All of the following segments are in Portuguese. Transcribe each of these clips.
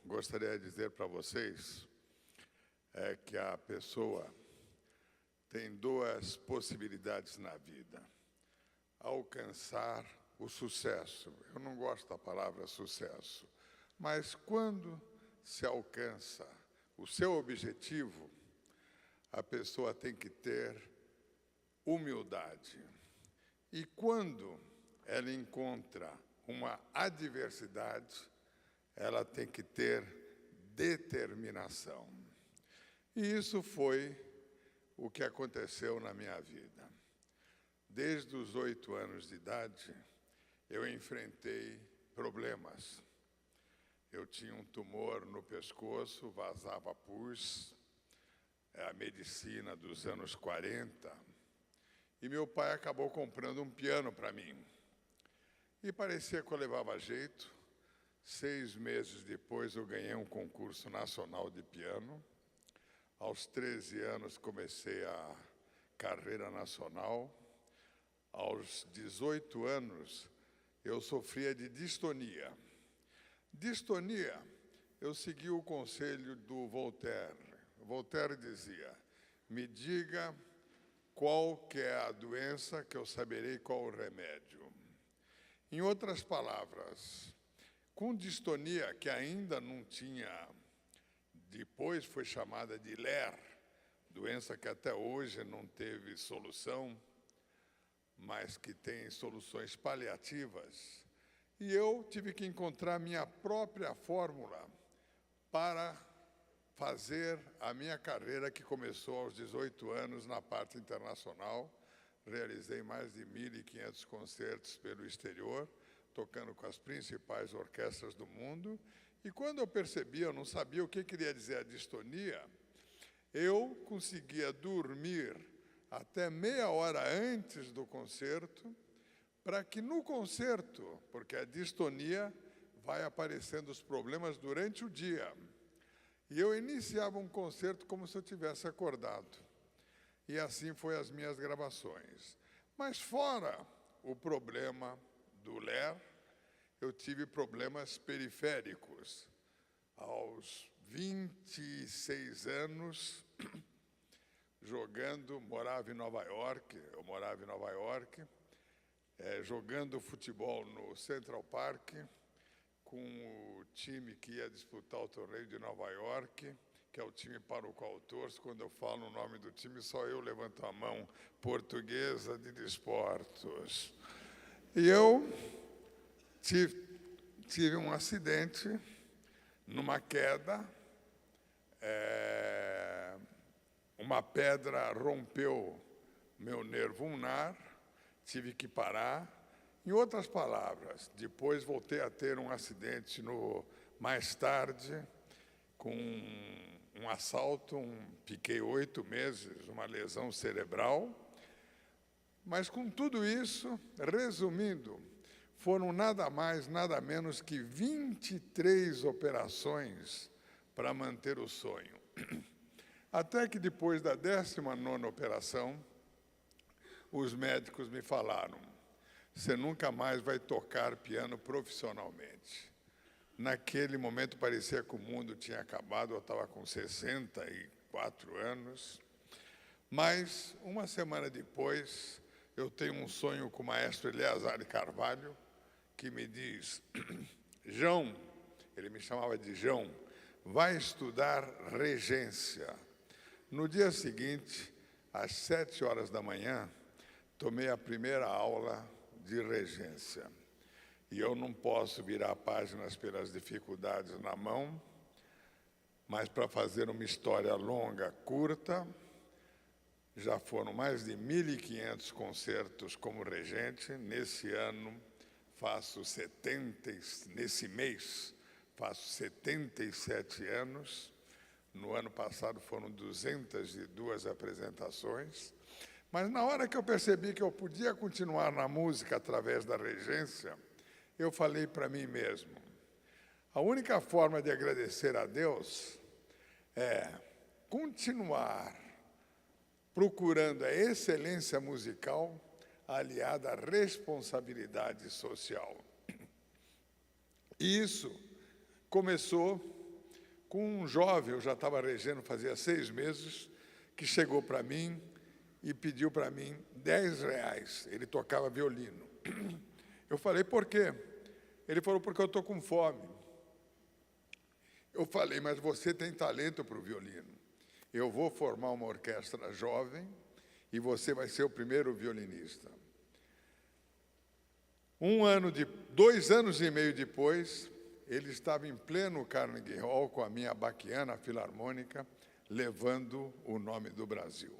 gostaria de dizer para vocês é que a pessoa tem duas possibilidades na vida: alcançar o sucesso. Eu não gosto da palavra sucesso, mas quando se alcança o seu objetivo, a pessoa tem que ter humildade. E quando ela encontra uma adversidade, ela tem que ter determinação. E isso foi o que aconteceu na minha vida. Desde os 8 anos de idade, eu enfrentei problemas. Eu tinha um tumor no pescoço, vazava pus, a medicina dos anos 40, e meu pai acabou comprando um piano para mim. E parecia que eu levava jeito. 6 meses depois, eu ganhei um concurso nacional de piano. Aos 13 anos, comecei a carreira nacional. Aos 18 anos, eu sofria de distonia. Distonia, eu segui o conselho do Voltaire. Voltaire dizia: me diga qual que é a doença, que eu saberei qual o remédio. Em outras palavras, com distonia, que ainda não tinha, depois foi chamada de LER, doença que até hoje não teve solução, mas que tem soluções paliativas, e eu tive que encontrar minha própria fórmula para fazer a minha carreira, que começou aos 18 anos na parte internacional. Realizei mais de 1.500 concertos pelo exterior, tocando com as principais orquestras do mundo. E quando eu percebi, eu não sabia o que queria dizer a distonia, eu conseguia dormir até meia hora antes do concerto, para que no concerto, porque a distonia vai aparecendo os problemas durante o dia, e eu iniciava um concerto como se eu tivesse acordado. E assim foi as minhas gravações. Mas fora o problema do LER, eu tive problemas periféricos. Aos 26 anos, morava em Nova York, jogando futebol no Central Park, com o time que ia disputar o torneio de Nova York, que é o time para o qual eu torço. Quando eu falo o nome do time, só eu levanto a mão: Portuguesa de Desportos. E eu tive um acidente, numa queda, uma pedra rompeu meu nervo ulnar, tive que parar. Em outras palavras, depois voltei a ter um acidente mais tarde, com um assalto, fiquei 8 meses, uma lesão cerebral. Mas com tudo isso, resumindo, foram nada mais, nada menos que 23 operações para manter o sonho. Até que depois da 19ª operação, os médicos me falaram: você nunca mais vai tocar piano profissionalmente. Naquele momento parecia que o mundo tinha acabado, eu estava com 64 anos. Mas, uma semana depois, eu tenho um sonho com o maestro Eleazar de Carvalho, que me diz: João, ele me chamava de João, vai estudar regência. No dia seguinte, às 7 horas da manhã, tomei a primeira aula de regência. E eu não posso virar páginas pelas dificuldades na mão, mas para fazer uma história longa, curta, já foram mais de 1.500 concertos como regente. Nesse mês, faço 77 anos. No ano passado foram 202 apresentações. Mas na hora que eu percebi que eu podia continuar na música através da regência, eu falei para mim mesmo: a única forma de agradecer a Deus é continuar procurando a excelência musical aliada à responsabilidade social. E isso começou com um jovem, eu já estava regendo fazia 6 meses, que chegou para mim e pediu para mim R$10. Ele tocava violino. Eu falei, por quê? Ele falou, porque eu estou com fome. Eu falei, mas você tem talento para o violino. Eu vou formar uma orquestra jovem e você vai ser o primeiro violinista. 2 anos e meio depois, ele estava em pleno Carnegie Hall com a minha baquiana filarmônica, levando o nome do Brasil.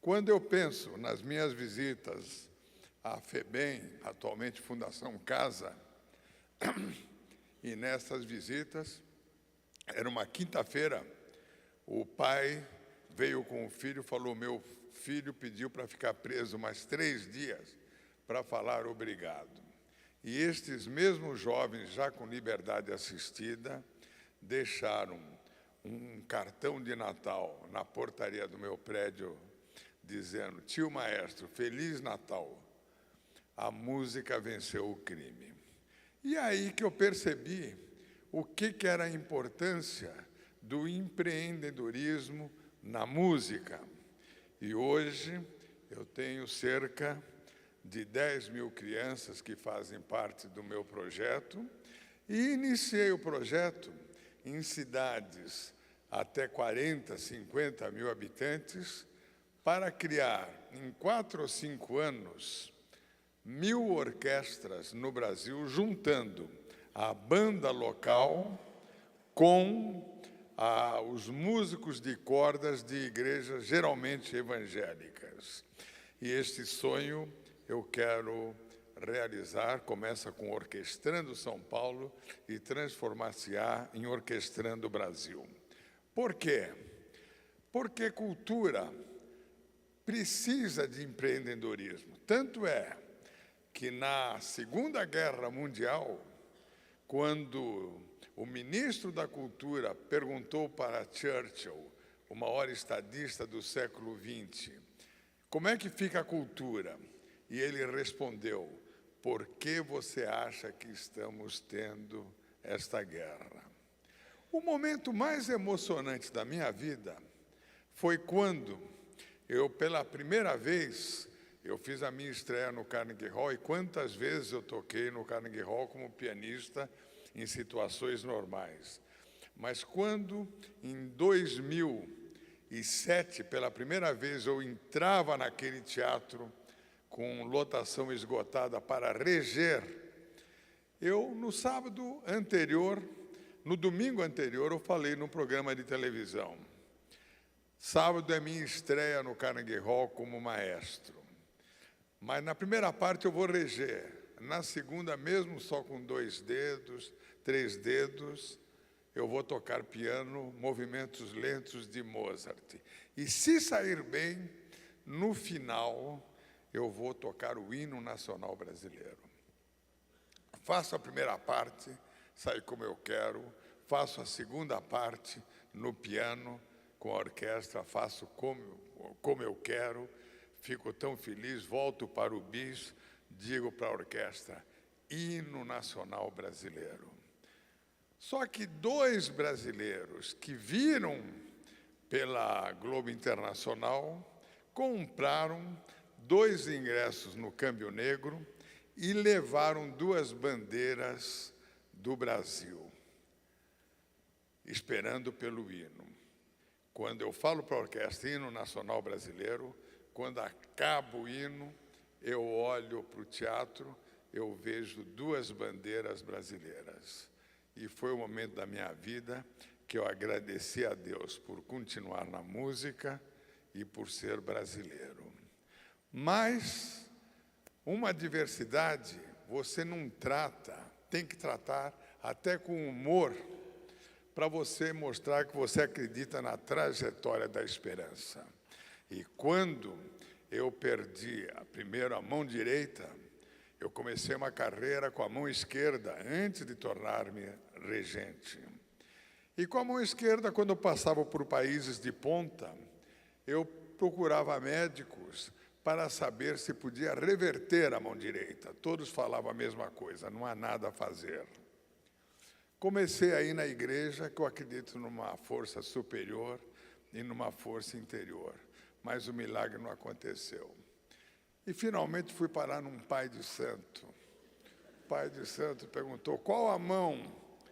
Quando eu penso nas minhas visitas à FEBEM, atualmente Fundação Casa, e nessas visitas, era uma quinta-feira, o pai veio com o filho e falou, meu filho pediu para ficar preso mais 3 dias para falar obrigado. E estes mesmos jovens, já com liberdade assistida, deixaram um cartão de Natal na portaria do meu prédio, dizendo, tio maestro, Feliz Natal, a música venceu o crime. E aí que eu percebi o que era a importância do empreendedorismo na música. E hoje eu tenho cerca de 10 mil crianças que fazem parte do meu projeto e iniciei o projeto em cidades até 40, 50 mil habitantes para criar, em 4 ou 5 anos, 1000 orquestras no Brasil, juntando a banda local com os músicos de cordas de igrejas geralmente evangélicas. E este sonho eu quero realizar, começa com Orquestrando São Paulo e transformar-se-á em Orquestrando Brasil. Por quê? Porque cultura precisa de empreendedorismo. Tanto é que na Segunda Guerra Mundial, quando o ministro da Cultura perguntou para Churchill, o maior estadista do século XX, como é que fica a cultura? E ele respondeu, por que você acha que estamos tendo esta guerra? O momento mais emocionante da minha vida foi quando eu, pela primeira vez, eu fiz a minha estreia no Carnegie Hall, e quantas vezes eu toquei no Carnegie Hall como pianista em situações normais. Mas quando, em 2007, pela primeira vez, eu entrava naquele teatro com lotação esgotada para reger, eu, no sábado anterior, no domingo anterior, eu falei num programa de televisão. Sábado é minha estreia no Carnegie Hall como maestro. Mas na primeira parte eu vou reger. Na segunda, mesmo só com 2 dedos, 3 dedos, eu vou tocar piano, movimentos lentos de Mozart. E se sair bem, no final, eu vou tocar o hino nacional brasileiro. Faço a primeira parte, sai como eu quero. Faço a segunda parte no piano, com a orquestra, faço como eu quero. Fico tão feliz, volto para o bis, digo para a orquestra, hino nacional brasileiro. Só que 2 brasileiros que viram pela Globo Internacional compraram 2 ingressos no Câmbio Negro e levaram 2 bandeiras do Brasil, esperando pelo hino. Quando eu falo para a orquestra, hino nacional brasileiro, quando acaba o hino, eu olho para o teatro, eu vejo 2 bandeiras brasileiras. E foi o momento da minha vida que eu agradeci a Deus por continuar na música e por ser brasileiro. Mas uma diversidade você não trata, tem que tratar até com humor, para você mostrar que você acredita na trajetória da esperança. E quando eu perdi primeiro a mão direita, eu comecei uma carreira com a mão esquerda, antes de tornar-me regente. E com a mão esquerda, quando eu passava por países de ponta, eu procurava médicos para saber se podia reverter a mão direita. Todos falavam a mesma coisa, não há nada a fazer. Comecei a ir na igreja, que eu acredito numa força superior e numa força interior, mas o milagre não aconteceu. E finalmente fui parar num pai de santo. O pai de santo perguntou, qual a mão?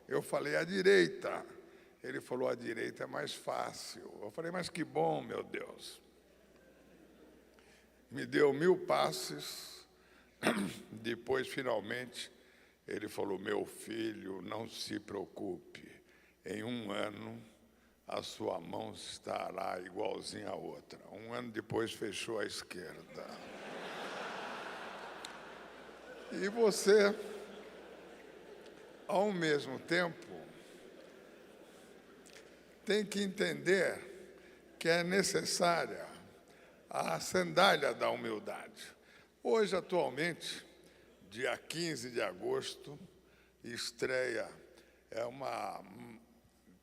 Eu falei, a direita. Ele falou, a direita é mais fácil. Eu falei, mas que bom, meu Deus. Me deu 1000 passes. Depois, finalmente, ele falou, meu filho, não se preocupe. Em 1 ano, a sua mão estará igualzinha à outra. 1 ano depois, fechou à esquerda. E você, ao mesmo tempo, tem que entender que é necessária a sandália da humildade. Hoje, atualmente, dia 15 de agosto, estreia,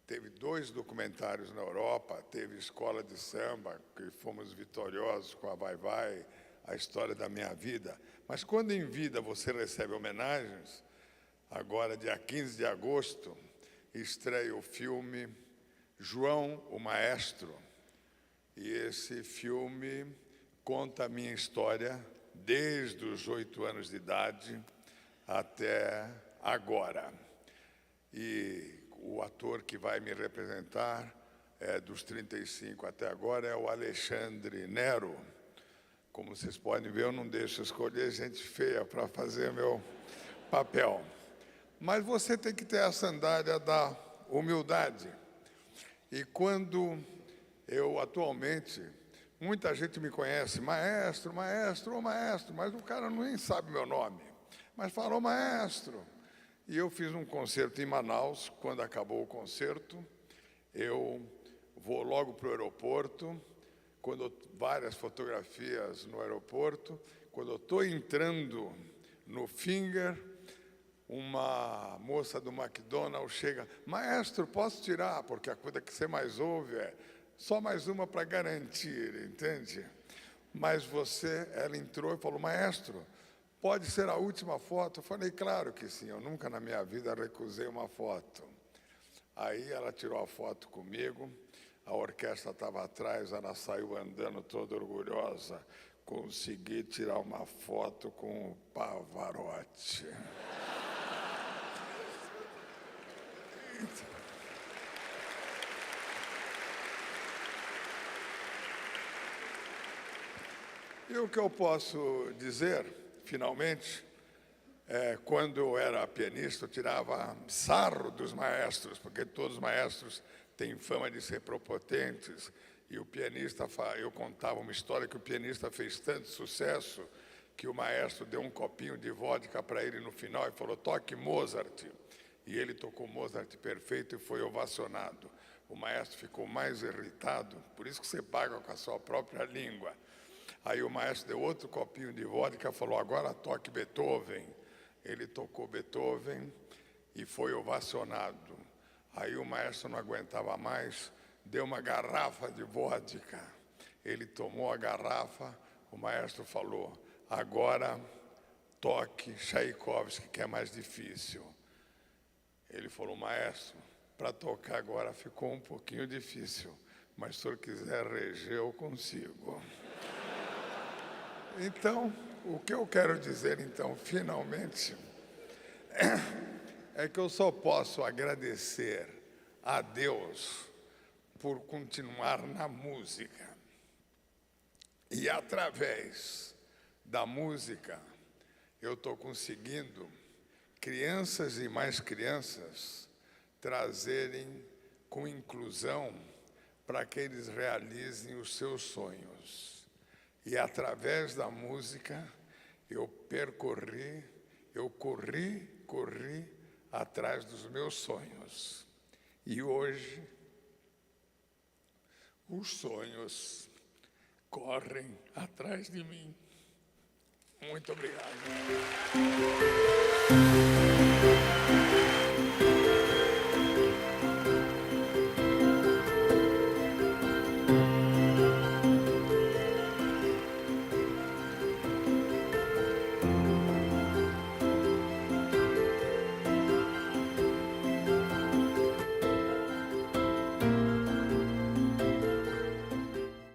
teve 2 documentários na Europa, teve Escola de Samba, que fomos vitoriosos com a Vai Vai, a história da minha vida. Mas quando em vida você recebe homenagens, agora, dia 15 de agosto, estreia o filme João, o Maestro. E esse filme conta a minha história desde os 8 anos de idade até agora. E o ator que vai me representar, dos 35 até agora, é o Alexandre Nero. Como vocês podem ver, eu não deixo escolher gente feia para fazer meu papel. Mas você tem que ter a sandália da humildade. E quando eu, atualmente, muita gente me conhece, maestro, maestro, ô maestro, mas o cara nem sabe meu nome. Mas falou, maestro. E eu fiz um concerto em Manaus. Quando acabou o concerto, eu vou logo para o aeroporto, várias fotografias no aeroporto. Quando eu estou entrando no Finger, uma moça do McDonald's chega, maestro, posso tirar? Porque a coisa que você mais ouve é só mais uma para garantir, entende? Mas ela entrou e falou, maestro, pode ser a última foto? Eu falei, claro que sim, eu nunca na minha vida recusei uma foto. Aí ela tirou a foto comigo, a orquestra estava atrás, ela saiu andando toda orgulhosa, consegui tirar uma foto com o Pavarotti. E o que eu posso dizer, finalmente, quando eu era pianista, eu tirava sarro dos maestros, porque todos os maestros têm fama de ser prepotentes, e o pianista, eu contava uma história que o pianista fez tanto sucesso, que o maestro deu um copinho de vodka para ele no final e falou, toque Mozart. E ele tocou Mozart perfeito e foi ovacionado. O maestro ficou mais irritado, por isso que você paga com a sua própria língua. Aí o maestro deu outro copinho de vodka e falou, agora toque Beethoven. Ele tocou Beethoven e foi ovacionado. Aí o maestro não aguentava mais, deu uma garrafa de vodka. Ele tomou a garrafa, o maestro falou, agora toque Tchaikovsky, que é mais difícil. Ele falou, maestro, para tocar agora ficou um pouquinho difícil, mas se o senhor quiser reger, eu consigo. Então, o que eu quero dizer, então, finalmente, é que eu só posso agradecer a Deus por continuar na música. E através da música, eu estou conseguindo crianças e mais crianças trazerem com inclusão para que eles realizem os seus sonhos. E através da música, eu corri atrás dos meus sonhos. E hoje, os sonhos correm atrás de mim. Muito obrigado.